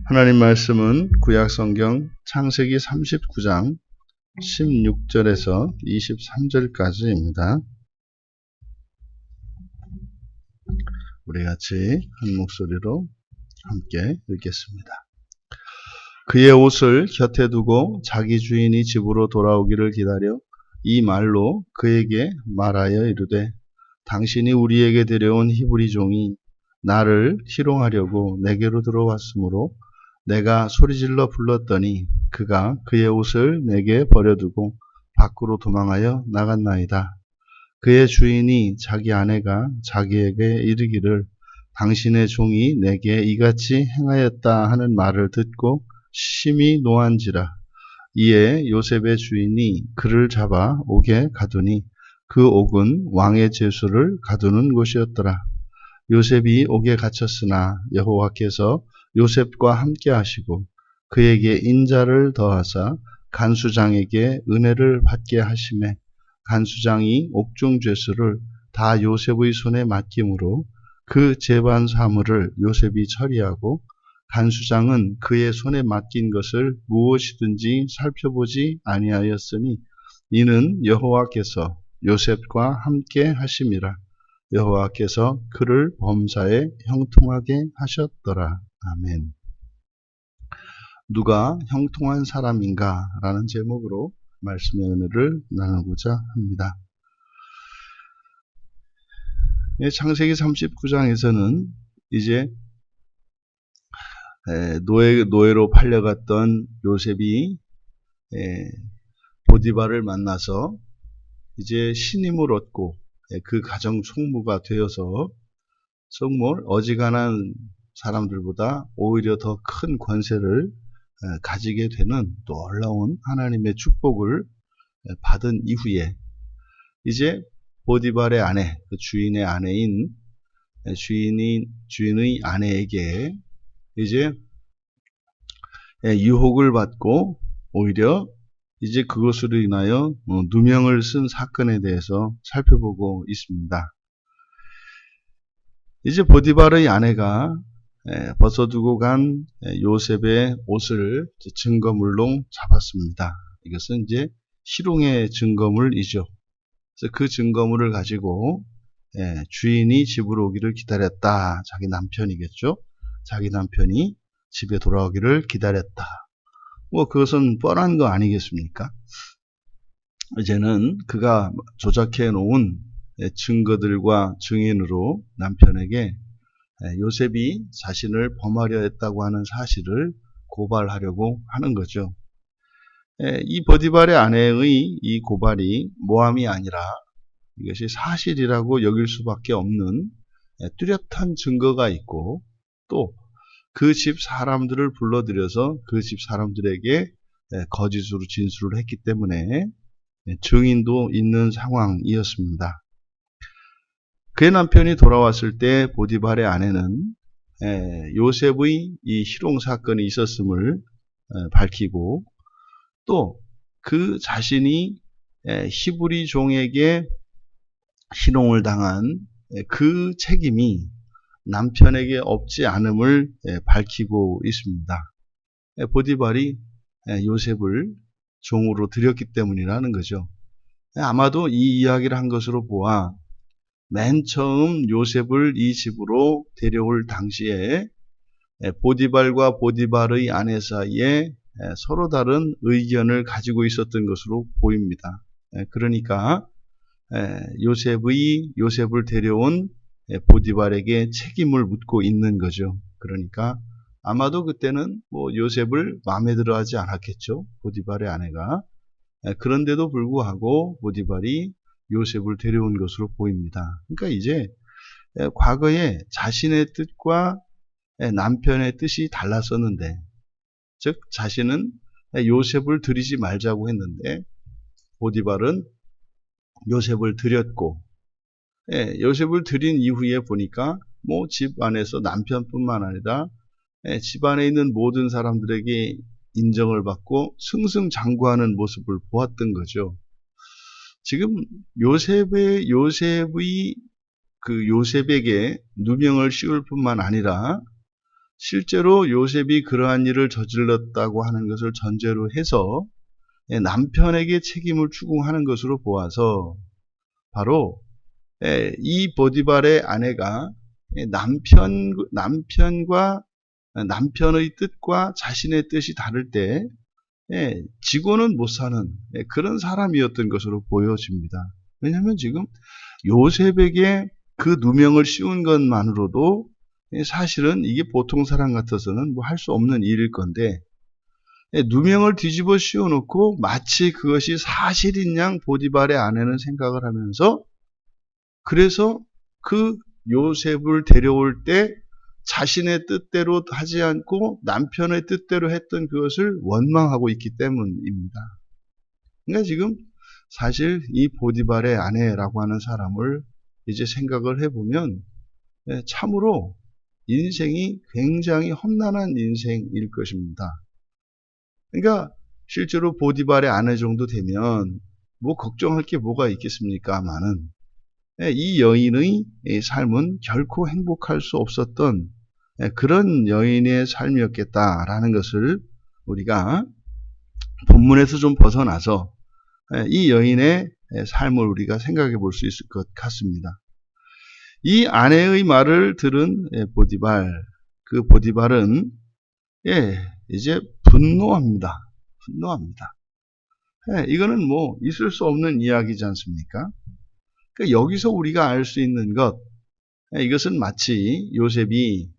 하나님 말씀은 구약성경 창세기 39장 16절에서 23절까지입니다. 우리 같이 한 목소리로 함께 읽겠습니다. 그의 옷을 곁에 두고 자기 주인이 집으로 돌아오기를 기다려 이 말로 그에게 말하여 이르되 당신이 우리에게 데려온 히브리 종이 나를 희롱하려고 내게로 들어왔으므로 내가 소리질러 불렀더니 그가 그의 옷을 내게 버려두고 밖으로 도망하여 나갔나이다. 그의 주인이 자기 아내가 자기에게 이르기를 당신의 종이 내게 이같이 행하였다 하는 말을 듣고 심히 노한지라. 이에 요셉의 주인이 그를 잡아 옥에 가두니 그 옥은 왕의 제수를 가두는 곳이었더라. 요셉이 옥에 갇혔으나 여호와께서 요셉과 함께 하시고 그에게 인자를 더하사 간수장에게 은혜를 받게 하시매 간수장이 옥중 죄수를 다 요셉의 손에 맡김으로 그 재반 사물을 요셉이 처리하고 간수장은 그의 손에 맡긴 것을 무엇이든지 살펴보지 아니하였으니 이는 여호와께서 요셉과 함께 하심이라. 여호와께서 그를 범사에 형통하게 하셨더라. 아멘. 누가 형통한 사람인가? 라는 제목으로 말씀의 은혜를 나누고자 합니다. 창세기 39장에서는 이제 노예로 팔려갔던 요셉이 보디발을 만나서 이제 신임을 얻고 그 가정 총무가 되어서 정말 어지간한 사람들보다 오히려 더 큰 권세를 가지게 되는 놀라운 하나님의 축복을 받은 이후에 이제 보디발의 아내, 그 주인의 아내인 주인의 아내에게 이제 유혹을 받고 오히려 이제 그것으로 인하여 누명을 쓴 사건에 대해서 살펴보고 있습니다. 이제 보디발의 아내가 벗어두고 간 요셉의 옷을 증거물로 잡았습니다. 이것은 이제 희롱의 증거물이죠. 그래서 그 증거물을 가지고 주인이 집으로 오기를 기다렸다. 자기 남편이겠죠. 자기 남편이 집에 돌아오기를 기다렸다. 그것은 뻔한 거 아니겠습니까? 이제는 그가 조작해 놓은 증거들과 증인으로 남편에게 요셉이 자신을 범하려 했다고 하는 사실을 고발하려고 하는 거죠. 이 보디발의 아내의 이 고발이 모함이 아니라 이것이 사실이라고 여길 수밖에 없는 뚜렷한 증거가 있고 또 그 집 사람들을 불러들여서 그 집 사람들에게 거짓으로 진술을 했기 때문에 증인도 있는 상황이었습니다. 그의 남편이 돌아왔을 때 보디발의 아내는 요셉의 이 희롱 사건이 있었음을 밝히고 또 그 자신이 히브리 종에게 희롱을 당한 그 책임이 남편에게 없지 않음을 밝히고 있습니다. 보디발이 요셉을 종으로 들였기 때문이라는 거죠. 아마도 이 이야기를 한 것으로 보아 맨 처음 요셉을 이 집으로 데려올 당시에 보디발과 보디발의 아내 사이에 서로 다른 의견을 가지고 있었던 것으로 보입니다. 그러니까 요셉을 데려온 보디발에게 책임을 묻고 있는 거죠. 그러니까 아마도 그때는 요셉을 마음에 들어 하지 않았겠죠. 보디발의 아내가. 그런데도 불구하고 보디발이 요셉을 데려온 것으로 보입니다. 그러니까 이제 과거에 자신의 뜻과 남편의 뜻이 달랐었는데, 즉 자신은 요셉을 들이지 말자고 했는데 보디발은 요셉을 들였고 요셉을 들인 이후에 보니까 집 안에서 남편뿐만 아니라 집 안에 있는 모든 사람들에게 인정을 받고 승승장구하는 모습을 보았던 거죠. 지금 요셉에게 누명을 씌울 뿐만 아니라 실제로 요셉이 그러한 일을 저질렀다고 하는 것을 전제로 해서 남편에게 책임을 추궁하는 것으로 보아서 바로 이 보디발의 아내가 남편의 뜻과 자신의 뜻이 다를 때 지고는 못 사는 그런 사람이었던 것으로 보여집니다. 왜냐하면 지금 요셉에게 그 누명을 씌운 것만으로도 사실은 이게 보통 사람 같아서는 뭐 할 수 없는 일일 건데 누명을 뒤집어 씌워놓고 마치 그것이 사실인 양 보디발의 아내는 생각을 하면서 그래서 그 요셉을 데려올 때 자신의 뜻대로 하지 않고 남편의 뜻대로 했던 그것을 원망하고 있기 때문입니다. 그러니까 지금 사실 이 보디발의 아내라고 하는 사람을 이제 생각을 해보면 참으로 인생이 굉장히 험난한 인생일 것입니다. 그러니까 실제로 보디발의 아내 정도 되면 뭐 걱정할 게 뭐가 있겠습니까마는 이 여인의 삶은 결코 행복할 수 없었던 그런 여인의 삶이었겠다라는 것을 우리가 본문에서 좀 벗어나서 이 여인의 삶을 우리가 생각해 볼 수 있을 것 같습니다. 이 아내의 말을 들은 보디발, 그 보디발은 이제 분노합니다. 이거는 뭐 있을 수 없는 이야기지 않습니까? 그러니까 여기서 우리가 알 수 있는 것, 이것은 마치 요셉이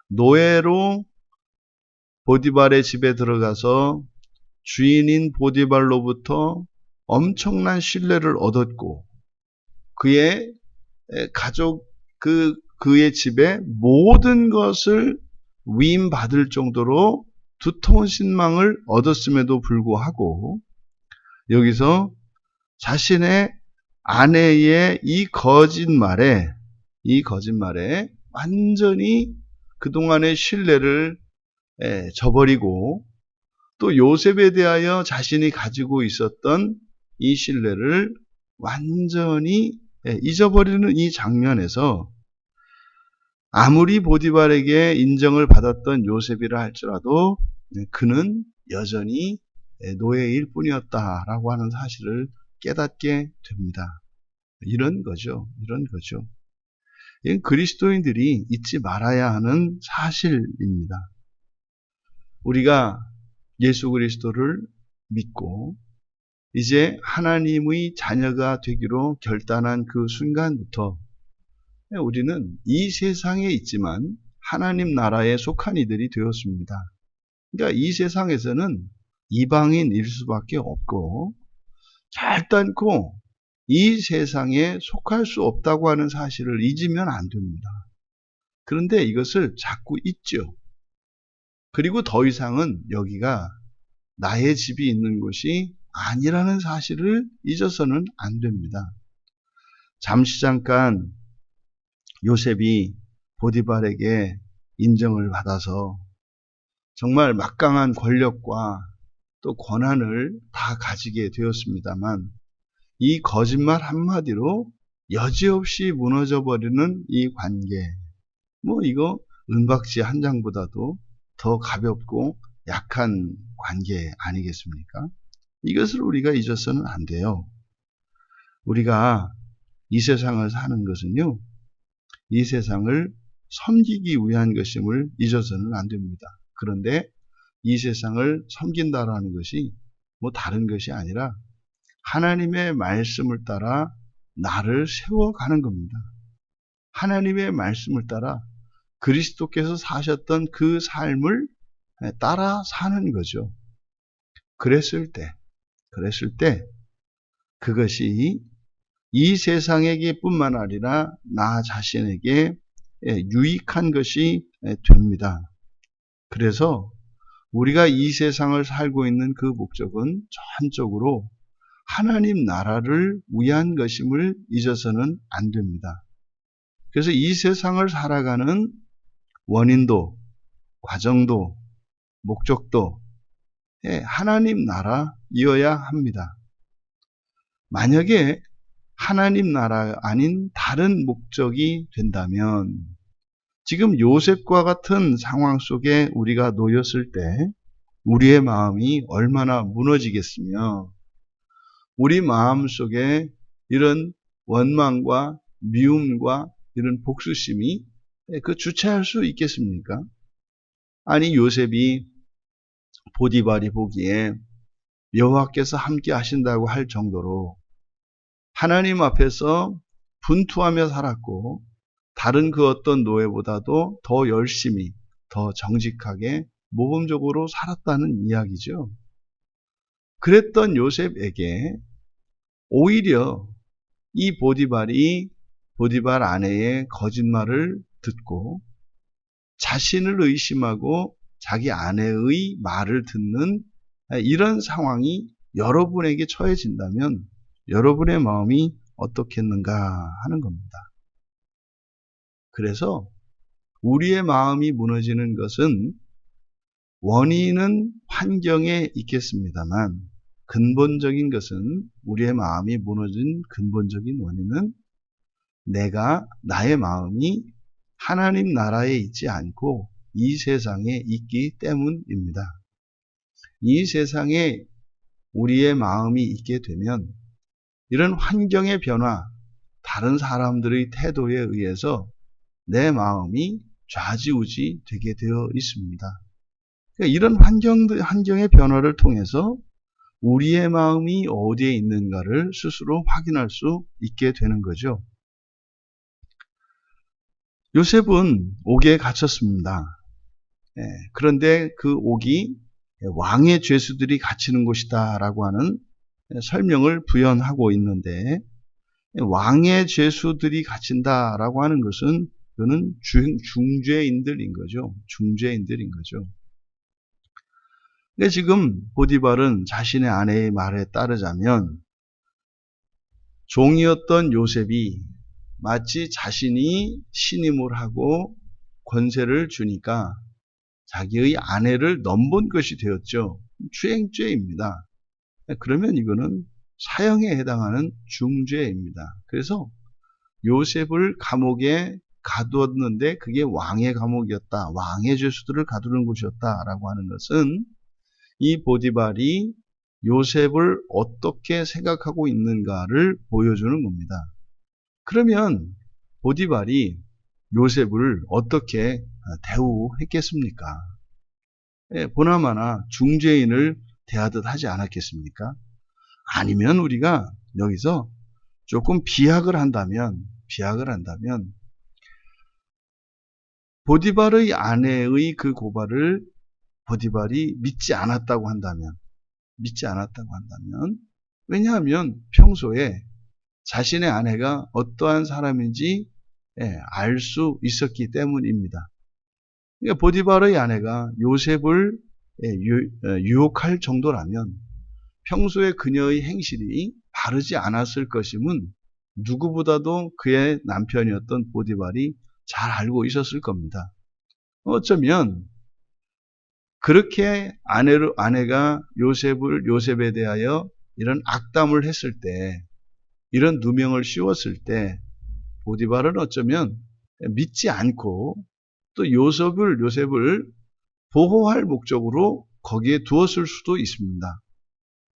노예로 보디발의 집에 들어가서 주인인 보디발로부터 엄청난 신뢰를 얻었고 그의 가족 그의 집에 모든 것을 위임받을 정도로 두터운 신망을 얻었음에도 불구하고 여기서 자신의 아내의 이 거짓말에 완전히 그동안의 신뢰를 저버리고 또 요셉에 대하여 자신이 가지고 있었던 이 신뢰를 완전히 잊어버리는 이 장면에서 아무리 보디발에게 인정을 받았던 요셉이라 할지라도 그는 여전히 노예일 뿐이었다라고 하는 사실을 깨닫게 됩니다. 이런 거죠. 이건 그리스도인들이 잊지 말아야 하는 사실입니다. 우리가 예수 그리스도를 믿고 이제 하나님의 자녀가 되기로 결단한 그 순간부터 우리는 이 세상에 있지만 하나님 나라에 속한 이들이 되었습니다. 그러니까 이 세상에서는 이방인일 수밖에 없고 결단코 이 세상에 속할 수 없다고 하는 사실을 잊으면 안 됩니다. 그런데 이것을 자꾸 잊죠. 그리고 더 이상은 여기가 나의 집이 있는 곳이 아니라는 사실을 잊어서는 안 됩니다. 잠시 잠깐 요셉이 보디발에게 인정을 받아서 정말 막강한 권력과 또 권한을 다 가지게 되었습니다만 이 거짓말 한마디로 여지없이 무너져버리는 이 관계, 뭐 이거 은박지 한 장보다도 더 가볍고 약한 관계 아니겠습니까? 이것을 우리가 잊어서는 안 돼요. 우리가 이 세상을 사는 것은요, 이 세상을 섬기기 위한 것임을 잊어서는 안 됩니다. 그런데 이 세상을 섬긴다라는 것이 뭐 다른 것이 아니라 하나님의 말씀을 따라 나를 세워가는 겁니다. 하나님의 말씀을 따라 그리스도께서 사셨던 그 삶을 따라 사는 거죠. 그랬을 때 그것이 이 세상에게 뿐만 아니라 나 자신에게 유익한 것이 됩니다. 그래서 우리가 이 세상을 살고 있는 그 목적은 전적으로 하나님 나라를 위한 것임을 잊어서는 안 됩니다. 그래서 이 세상을 살아가는 원인도, 과정도, 목적도 하나님 나라이어야 합니다. 만약에 하나님 나라 아닌 다른 목적이 된다면 지금 요셉과 같은 상황 속에 우리가 놓였을 때 우리의 마음이 얼마나 무너지겠으며 우리 마음 속에 이런 원망과 미움과 이런 복수심이 주체할 수 있겠습니까? 아니 요셉이 보디발이 보기에 여호와께서 함께 하신다고 할 정도로 하나님 앞에서 분투하며 살았고 다른 그 어떤 노예보다도 더 열심히 더 정직하게 모범적으로 살았다는 이야기죠. 그랬던 요셉에게 오히려 이 보디발 아내의 거짓말을 듣고 자신을 의심하고 자기 아내의 말을 듣는 이런 상황이 여러분에게 처해진다면 여러분의 마음이 어떻겠는가 하는 겁니다. 그래서 우리의 마음이 무너지는 것은 원인은 환경에 있겠습니다만 근본적인 것은 우리의 마음이 무너진 근본적인 원인은 나의 마음이 하나님 나라에 있지 않고 이 세상에 있기 때문입니다. 이 세상에 우리의 마음이 있게 되면 이런 환경의 변화, 다른 사람들의 태도에 의해서 내 마음이 좌지우지 되게 되어 있습니다. 그러니까 이런 환경의 변화를 통해서 우리의 마음이 어디에 있는가를 스스로 확인할 수 있게 되는 거죠. 요셉은 옥에 갇혔습니다. 그런데 그 옥이 왕의 죄수들이 갇히는 곳이다 라고 하는 설명을 부연하고 있는데 왕의 죄수들이 갇힌다 라고 하는 것은 그는 중죄인들인 거죠. 중죄인들인 거죠. 근데 지금 보디발은 자신의 아내의 말에 따르자면 종이었던 요셉이 마치 자신이 신임을 하고 권세를 주니까 자기의 아내를 넘본 것이 되었죠. 추행죄입니다. 그러면 이거는 사형에 해당하는 중죄입니다. 그래서 요셉을 감옥에 가두었는데 그게 왕의 감옥이었다. 왕의 죄수들을 가두는 곳이었다라고 하는 것은 이 보디발이 요셉을 어떻게 생각하고 있는가를 보여주는 겁니다. 그러면 보디발이 요셉을 어떻게 대우했겠습니까? 보나마나 중죄인을 대하듯 하지 않았겠습니까? 아니면 우리가 여기서 조금 비약을 한다면 보디발의 아내의 그 고발을 보디발이 믿지 않았다고 한다면 왜냐하면 평소에 자신의 아내가 어떠한 사람인지 알 수 있었기 때문입니다. 그러니까 보디발의 아내가 요셉을 유혹할 정도라면 평소에 그녀의 행실이 바르지 않았을 것임은 누구보다도 그의 남편이었던 보디발이 잘 알고 있었을 겁니다. 어쩌면 그렇게 아내가 요셉에 대하여 이런 악담을 했을 때, 이런 누명을 씌웠을 때, 보디발은 어쩌면 믿지 않고 또 요셉을 보호할 목적으로 거기에 두었을 수도 있습니다.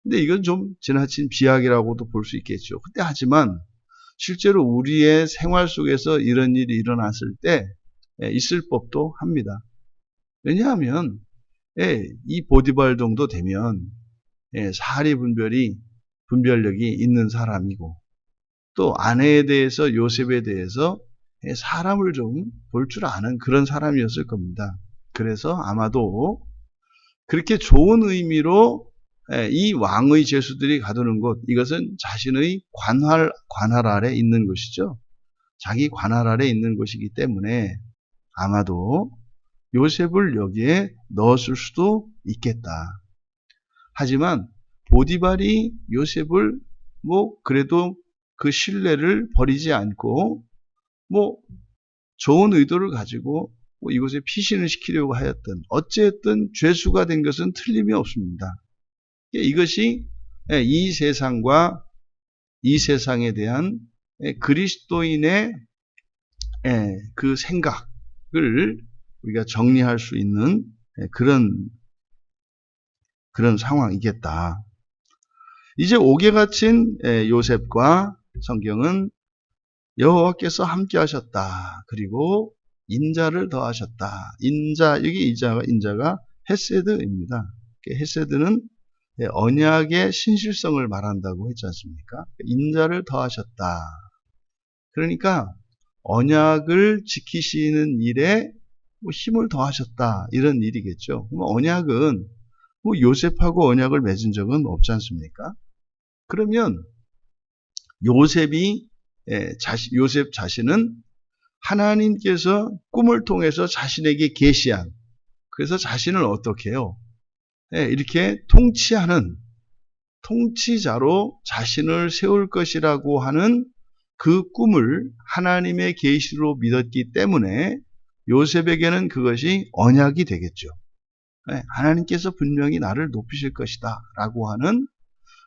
근데 이건 좀 지나친 비약이라고도 볼 수 있겠죠. 근데 하지만 실제로 우리의 생활 속에서 이런 일이 일어났을 때 있을 법도 합니다. 왜냐하면 이 보디발 정도 되면 사리 분별력이 있는 사람이고 또 아내에 대해서 요셉에 대해서 사람을 좀 볼 줄 아는 그런 사람이었을 겁니다. 그래서 아마도 그렇게 좋은 의미로 이 왕의 죄수들이 가두는 곳, 이것은 자신의 관할 아래 있는 곳이죠. 자기 관할 아래 있는 곳이기 때문에 아마도 요셉을 여기에 넣었을 수도 있겠다. 하지만 보디발이 요셉을 그래도 그 신뢰를 버리지 않고 좋은 의도를 가지고 이곳에 피신을 시키려고 하였던 어쨌든 죄수가 된 것은 틀림이 없습니다. 이것이 이 세상과 이 세상에 대한 그리스도인의 그 생각, 우리가 정리할 수 있는 그런 상황이겠다. 이제 옥에 갇힌 요셉과 성경은 여호와께서 함께 하셨다. 그리고 인자를 더하셨다. 여기 인자가 헤세드입니다. 헤세드는 언약의 신실성을 말한다고 했지 않습니까? 인자를 더하셨다. 그러니까 언약을 지키시는 일에 힘을 더하셨다. 이런 일이겠죠. 언약은 요셉하고 언약을 맺은 적은 없지 않습니까? 그러면 요셉 자신은 하나님께서 꿈을 통해서 자신에게 계시한, 그래서 자신을 어떻게 해요? 이렇게 통치하는 통치자로 자신을 세울 것이라고 하는 그 꿈을 하나님의 계시로 믿었기 때문에 요셉에게는 그것이 언약이 되겠죠. 하나님께서 분명히 나를 높이실 것이다 라고 하는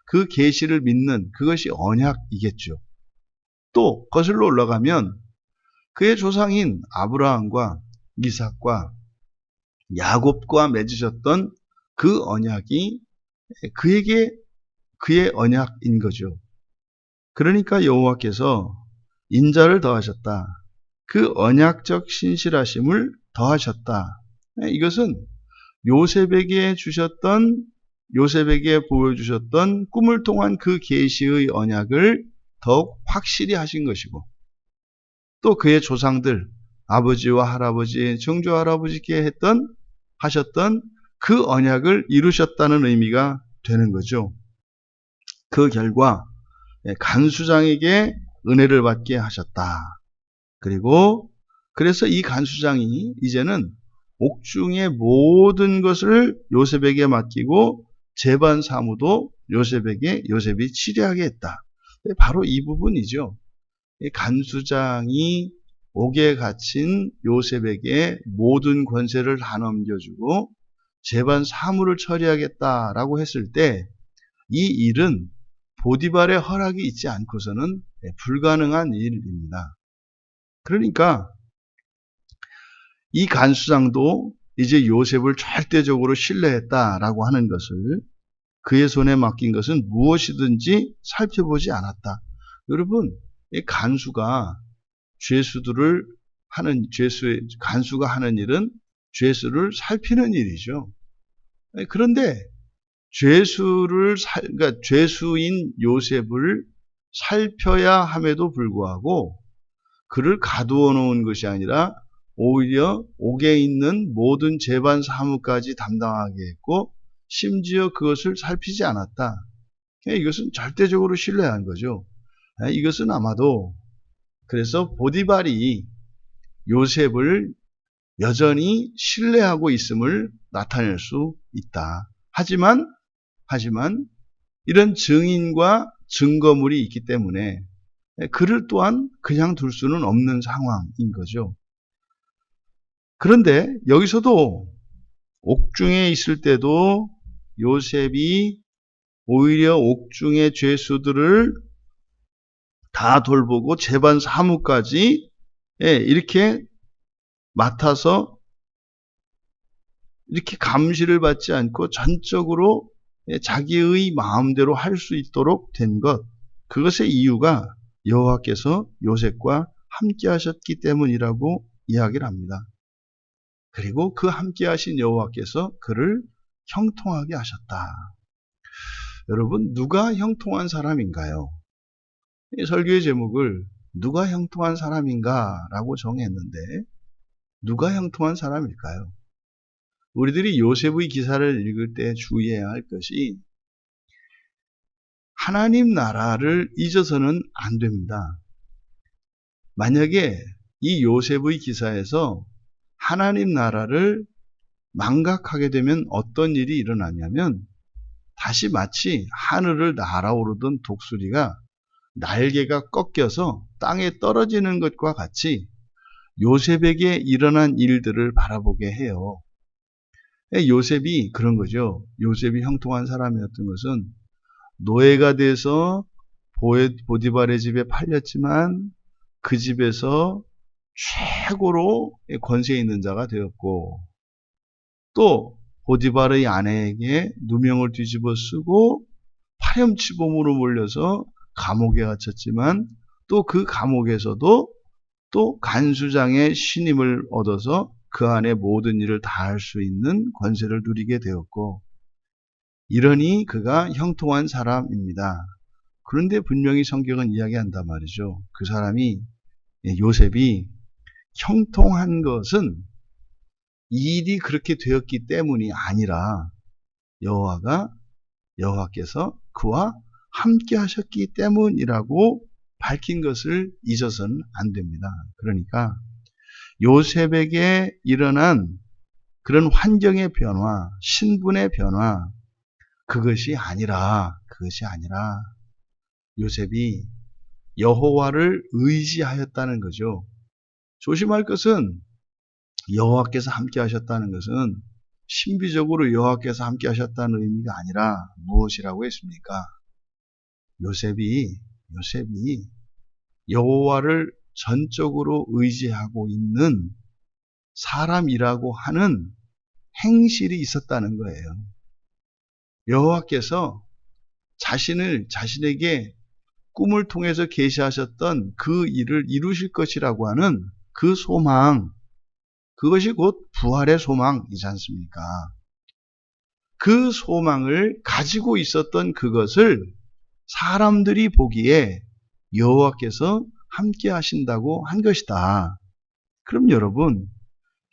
그 계시를 믿는 그것이 언약이겠죠. 또 거슬러 올라가면 그의 조상인 아브라함과 이삭과 야곱과 맺으셨던 그 언약이 그의 언약인 거죠. 그러니까 여호와께서 인자를 더하셨다. 그 언약적 신실하심을 더하셨다. 이것은 요셉에게 보여주셨던 꿈을 통한 그 계시의 언약을 더욱 확실히 하신 것이고, 또 그의 조상들, 아버지와 할아버지, 증조 할아버지께 하셨던 그 언약을 이루셨다는 의미가 되는 거죠. 그 결과 간수장에게 은혜를 받게 하셨다. 그래서 이 간수장이 이제는 옥중의 모든 것을 요셉에게 맡기고 재반 사무도 요셉이 치리하게 했다. 바로 이 부분이죠. 간수장이 옥에 갇힌 요셉에게 모든 권세를 다 넘겨주고 재반 사무를 처리하겠다라고 했을 때 이 일은 보디발의 허락이 있지 않고서는 불가능한 일입니다. 그러니까 이 간수장도 이제 요셉을 절대적으로 신뢰했다라고 하는 것을, 그의 손에 맡긴 것은 무엇이든지 살펴보지 않았다. 여러분, 이 간수가 간수가 하는 일은 죄수를 살피는 일이죠. 그런데 그러니까 죄수인 요셉을 살펴야 함에도 불구하고 그를 가두어 놓은 것이 아니라 오히려 옥에 있는 모든 재반 사무까지 담당하게 했고 심지어 그것을 살피지 않았다. 이것은 절대적으로 신뢰한 거죠. 이것은 아마도 그래서 보디발이 요셉을 여전히 신뢰하고 있음을 나타낼 수 있다. 하지만 이런 증인과 증거물이 있기 때문에 그를 또한 그냥 둘 수는 없는 상황인 거죠. 그런데 여기서도 옥중에 있을 때도 요셉이 오히려 옥중의 죄수들을 다 돌보고 재반 사무까지 이렇게 맡아서 이렇게 감시를 받지 않고 전적으로 자기의 마음대로 할 수 있도록 된 것, 그것의 이유가 여호와께서 요셉과 함께 하셨기 때문이라고 이야기를 합니다. 그리고 그 함께 하신 여호와께서 그를 형통하게 하셨다. 여러분, 누가 형통한 사람인가요? 이 설교의 제목을 누가 형통한 사람인가 라고 정했는데 누가 형통한 사람일까요? 우리들이 요셉의 기사를 읽을 때 주의해야 할 것이 하나님 나라를 잊어서는 안 됩니다. 만약에 이 요셉의 기사에서 하나님 나라를 망각하게 되면 어떤 일이 일어나냐면 다시 마치 하늘을 날아오르던 독수리가 날개가 꺾여서 땅에 떨어지는 것과 같이 요셉에게 일어난 일들을 바라보게 해요. 요셉이 그런 거죠. 요셉이 형통한 사람이었던 것은 노예가 돼서 보디발의 집에 팔렸지만 그 집에서 최고로 권세 있는 자가 되었고, 또 보디발의 아내에게 누명을 뒤집어 쓰고 파렴치범으로 몰려서 감옥에 갇혔지만, 또 그 감옥에서도 또 간수장의 신임을 얻어서 그 안에 모든 일을 다 할 수 있는 권세를 누리게 되었고, 이러니 그가 형통한 사람입니다. 그런데 분명히 성경은 이야기한단 말이죠. 그 사람이, 요셉이 형통한 것은 일이 그렇게 되었기 때문이 아니라 여호와께서 그와 함께 하셨기 때문이라고 밝힌 것을 잊어서는 안 됩니다. 그러니까 요셉에게 일어난 그런 환경의 변화, 신분의 변화, 그것이 아니라 요셉이 여호와를 의지하였다는 거죠. 조심할 것은, 여호와께서 함께 하셨다는 것은 신비적으로 여호와께서 함께 하셨다는 의미가 아니라 무엇이라고 했습니까? 요셉이 여호와를 전적으로 의지하고 있는 사람이라고 하는 행실이 있었다는 거예요. 여호와께서 자신에게 꿈을 통해서 계시하셨던 그 일을 이루실 것이라고 하는 그 소망, 그것이 곧 부활의 소망이지 않습니까? 그 소망을 가지고 있었던 그것을 사람들이 보기에 여호와께서 함께 하신다고 한 것이다. 그럼 여러분,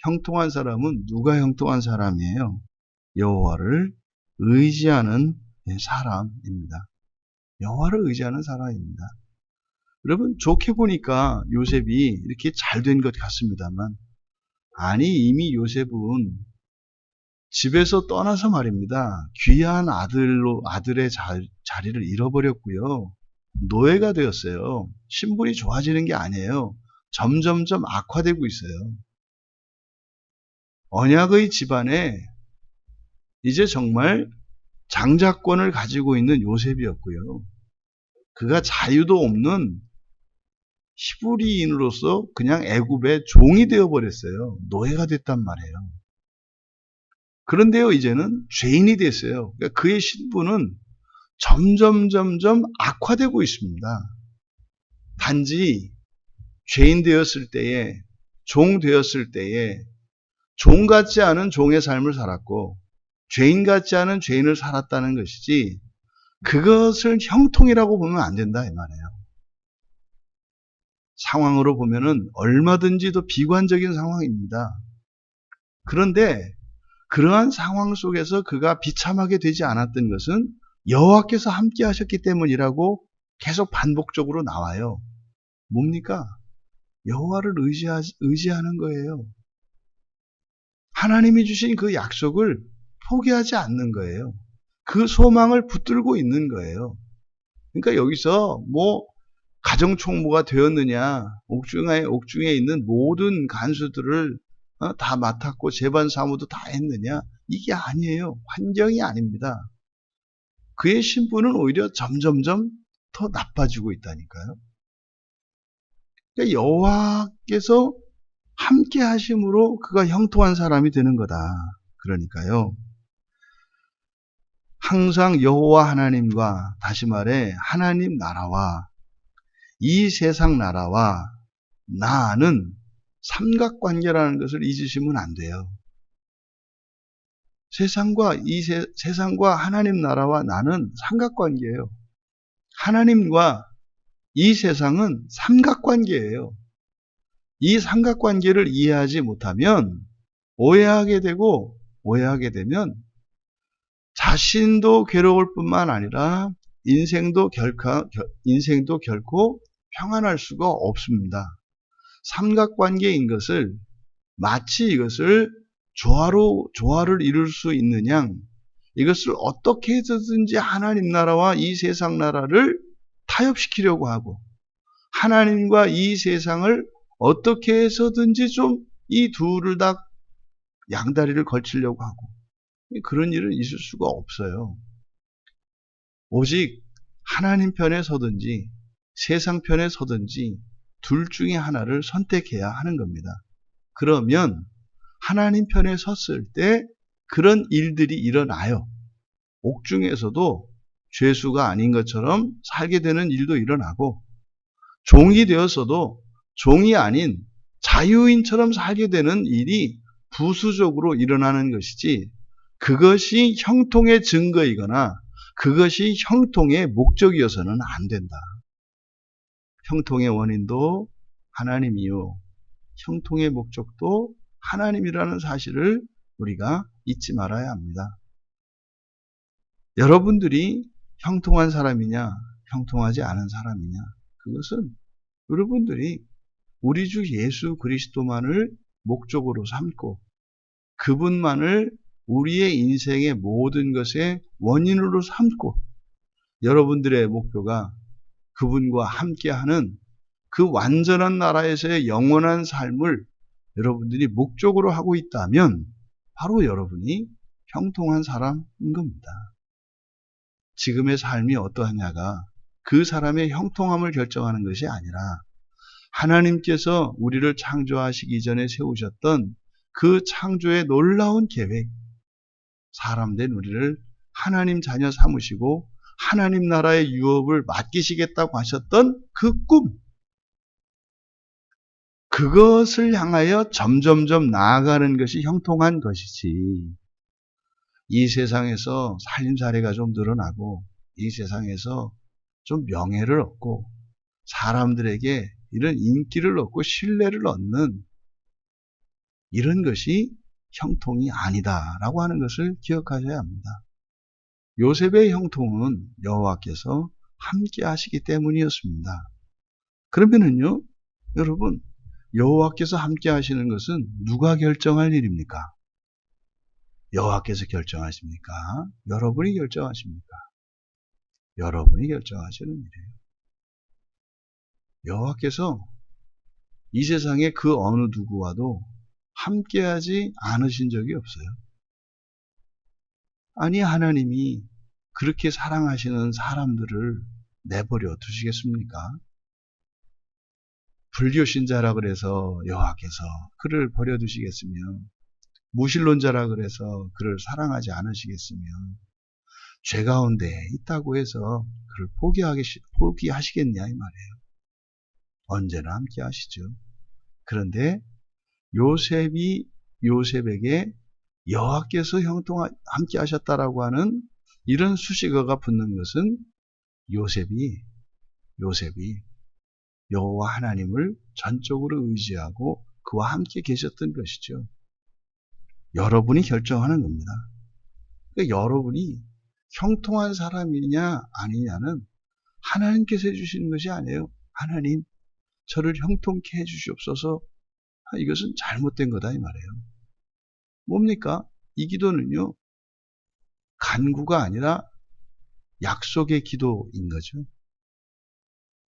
형통한 사람은 누가 형통한 사람이에요? 여호와를 의지하는 사람입니다. 여호와를 의지하는 사람입니다. 여러분, 좋게 보니까 요셉이 이렇게 잘 된 것 같습니다만, 아니, 이미 요셉은 집에서 떠나서 말입니다. 귀한 아들의 자리를 잃어버렸고요. 노예가 되었어요. 신분이 좋아지는 게 아니에요. 점점점 악화되고 있어요. 언약의 집안에 이제 정말 장자권을 가지고 있는 요셉이었고요. 그가 자유도 없는 히브리인으로서 그냥 애굽의 종이 되어버렸어요. 노예가 됐단 말이에요. 그런데요, 이제는 죄인이 됐어요. 그러니까 그의 신분은 점점 악화되고 있습니다. 단지 죄인 되었을 때에, 종 되었을 때에 종 같지 않은 종의 삶을 살았고 죄인 같지 않은 죄인을 살았다는 것이지, 그것을 형통이라고 보면 안 된다 이 말이에요. 상황으로 보면은 얼마든지 더 비관적인 상황입니다. 그런데 그러한 상황 속에서 그가 비참하게 되지 않았던 것은 여호와께서 함께 하셨기 때문이라고 계속 반복적으로 나와요. 뭡니까? 여호와를 의지하는 거예요. 하나님이 주신 그 약속을 포기하지 않는 거예요. 그 소망을 붙들고 있는 거예요. 그러니까 여기서 가정총무가 되었느냐, 옥중에 있는 모든 간수들을 다 맡았고 재반 사무도 다 했느냐, 이게 아니에요. 환경이 아닙니다. 그의 신분은 오히려 점점점 더 나빠지고 있다니까요. 그러니까 여호와께서 함께 하심으로 그가 형통한 사람이 되는 거다. 그러니까요, 항상 여호와 하나님과, 다시 말해 하나님 나라와 이 세상 나라와 나는 삼각관계라는 것을 잊으시면 안 돼요. 세상과 하나님 나라와 나는 삼각관계예요. 하나님과 이 세상은 삼각관계예요. 이 삼각관계를 이해하지 못하면 오해하게 되면 자신도 괴로울 뿐만 아니라 인생도 결코 평안할 수가 없습니다. 삼각관계인 것을, 마치 이것을 조화를 이룰 수 있는 양, 이것을 어떻게 해서든지 하나님 나라와 이 세상 나라를 타협시키려고 하고, 하나님과 이 세상을 어떻게 해서든지 좀 이 둘을 다 양다리를 걸치려고 하고, 그런 일은 있을 수가 없어요. 오직 하나님 편에 서든지 세상 편에 서든지 둘 중에 하나를 선택해야 하는 겁니다. 그러면 하나님 편에 섰을 때 그런 일들이 일어나요. 옥중에서도 죄수가 아닌 것처럼 살게 되는 일도 일어나고, 종이 되었어도 종이 아닌 자유인처럼 살게 되는 일이 부수적으로 일어나는 것이지, 그것이 형통의 증거이거나 그것이 형통의 목적이어서는 안 된다. 형통의 원인도 하나님이요, 형통의 목적도 하나님이라는 사실을 우리가 잊지 말아야 합니다. 여러분들이 형통한 사람이냐, 형통하지 않은 사람이냐, 그것은 여러분들이 우리 주 예수 그리스도만을 목적으로 삼고 그분만을 우리의 인생의 모든 것의 원인으로 삼고, 여러분들의 목표가 그분과 함께하는 그 완전한 나라에서의 영원한 삶을 여러분들이 목적으로 하고 있다면 바로 여러분이 형통한 사람인 겁니다. 지금의 삶이 어떠하냐가 그 사람의 형통함을 결정하는 것이 아니라 하나님께서 우리를 창조하시기 전에 세우셨던 그 창조의 놀라운 계획, 사람 된 우리를 하나님 자녀 삼으시고 하나님 나라의 유업을 맡기시겠다고 하셨던 그 꿈, 그것을 향하여 점점점 나아가는 것이 형통한 것이지, 이 세상에서 살림살이가 좀 늘어나고 이 세상에서 좀 명예를 얻고 사람들에게 이런 인기를 얻고 신뢰를 얻는 이런 것이 형통이 아니다라고 하는 것을 기억하셔야 합니다. 요셉의 형통은 여호와께서 함께 하시기 때문이었습니다. 그러면은요, 여러분, 여호와께서 함께 하시는 것은 누가 결정할 일입니까? 여호와께서 결정하십니까? 여러분이 결정하십니까? 여러분이 결정하시는 일이에요. 여호와께서 이 세상에 그 어느 누구와도 함께하지 않으신 적이 없어요. 아니, 하나님이 그렇게 사랑하시는 사람들을 내버려 두시겠습니까? 불교신자라 그래서 여호와께서 그를 버려두시겠으며, 무신론자라 그래서 그를 사랑하지 않으시겠으며, 죄 가운데 있다고 해서 그를 포기하시겠냐 이 말이에요. 언제나 함께 하시죠. 그런데 요셉이 요셉에게 여호와께서 함께 하셨다라고 하는 이런 수식어가 붙는 것은 요셉이 여호와 하나님을 전적으로 의지하고 그와 함께 계셨던 것이죠. 여러분이 결정하는 겁니다. 그러니까 여러분이 형통한 사람이냐 아니냐는 하나님께서 해주시는 것이 아니에요. 하나님, 저를 형통케 해주시옵소서. 이것은 잘못된 거다 이 말이에요. 뭡니까? 이 기도는요, 간구가 아니라 약속의 기도인 거죠.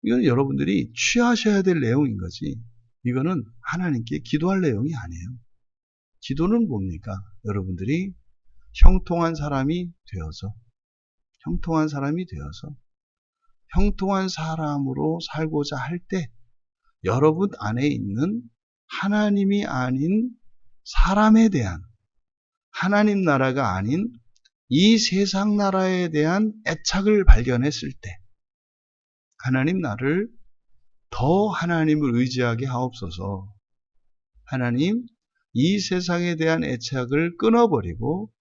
이건 여러분들이 취하셔야 될 내용인 거지, 이거는 하나님께 기도할 내용이 아니에요. 기도는 뭡니까? 여러분들이 형통한 사람이 되어서 형통한 사람으로 살고자 할 때 여러분 안에 있는 하나님이 아닌 사람에 대한, 하나님 나라가 아닌 이 세상 나라에 대한 애착을 발견했을 때, 하나님 나를 더 하나님을 의지하게 하옵소서, 하나님 이 세상에 대한 애착을 끊어버리고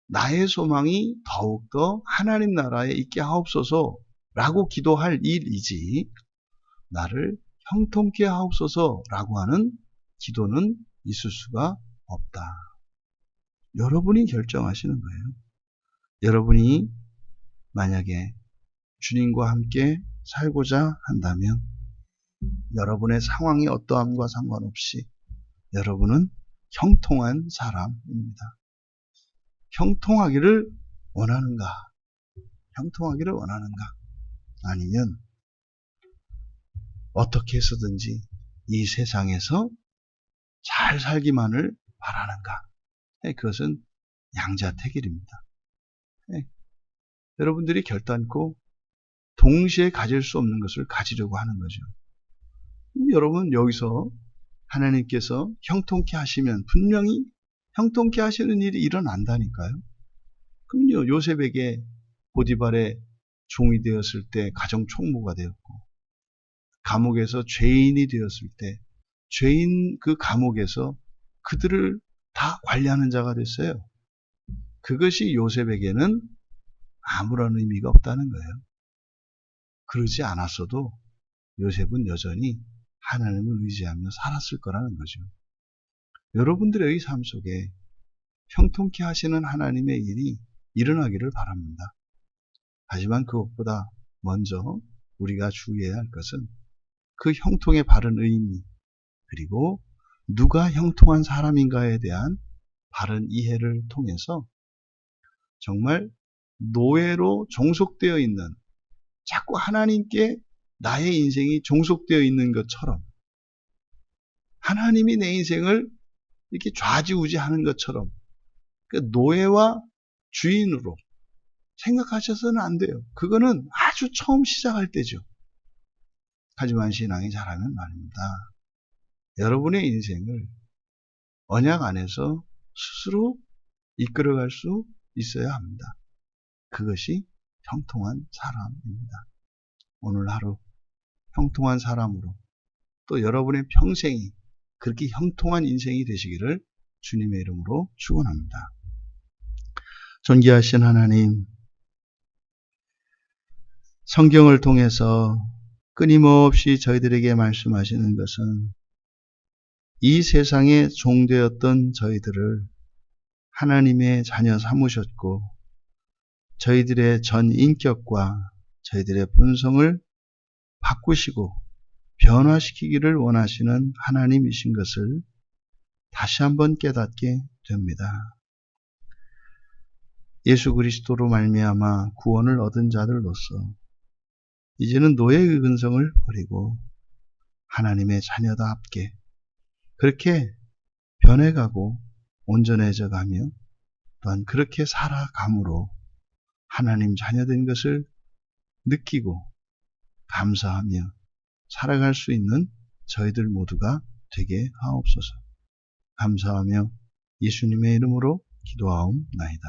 나의 소망이 더욱더 하나님 나라에 있게 하옵소서 라고 기도할 일이지, 나를 형통케 하옵소서라고 하는 기도는 있을 수가 없다. 여러분이 결정하시는 거예요. 여러분이 만약에 주님과 함께 살고자 한다면 여러분의 상황이 어떠함과 상관없이 여러분은 형통한 사람입니다. 형통하기를 원하는가? 아니면 어떻게 해서든지 이 세상에서 잘 살기만을 바라는가? 그것은 양자택일입니다. 여러분들이 결단코 동시에 가질 수 없는 것을 가지려고 하는 거죠. 여러분 여기서 하나님께서 형통케 하시면 분명히 형통케 하시는 일이 일어난다니까요. 그럼요, 요셉에게 보디발의 종이 되었을 때 가정 총무가 되었고, 감옥에서 죄인이 되었을 때 죄인 그 감옥에서 그들을 다 관리하는 자가 됐어요. 그것이 요셉에게는 아무런 의미가 없다는 거예요. 그러지 않았어도 요셉은 여전히 하나님을 의지하며 살았을 거라는 거죠. 여러분들의 삶 속에 형통케 하시는 하나님의 일이 일어나기를 바랍니다. 하지만 그것보다 먼저 우리가 주의해야 할 것은 그 형통의 바른 의미, 그리고 누가 형통한 사람인가에 대한 바른 이해를 통해서 정말 노예로 종속되어 있는, 자꾸 하나님께 나의 인생이 종속되어 있는 것처럼, 하나님이 내 인생을 이렇게 좌지우지하는 것처럼 그 노예와 주인으로 생각하셔서는 안 돼요. 그거는 아주 처음 시작할 때죠. 하지만 신앙이 자라면 말입니다. 여러분의 인생을 언약 안에서 스스로 이끌어갈 수 있어야 합니다. 그것이 형통한 사람입니다. 오늘 하루 형통한 사람으로, 또 여러분의 평생이 그렇게 형통한 인생이 되시기를 주님의 이름으로 축원합니다. 존귀하신 하나님, 성경을 통해서 끊임없이 저희들에게 말씀하시는 것은 이 세상의 종되었던 저희들을 하나님의 자녀 삼으셨고, 저희들의 전 인격과 저희들의 본성을 바꾸시고 변화시키기를 원하시는 하나님이신 것을 다시 한번 깨닫게 됩니다. 예수 그리스도로 말미암아 구원을 얻은 자들로서 이제는 노예의 근성을 버리고 하나님의 자녀답게 그렇게 변해가고 온전해져 가며 또한 그렇게 살아감으로 하나님 자녀된 것을 느끼고 감사하며 살아갈 수 있는 저희들 모두가 되게 하옵소서. 감사하며 예수님의 이름으로 기도하옵나이다.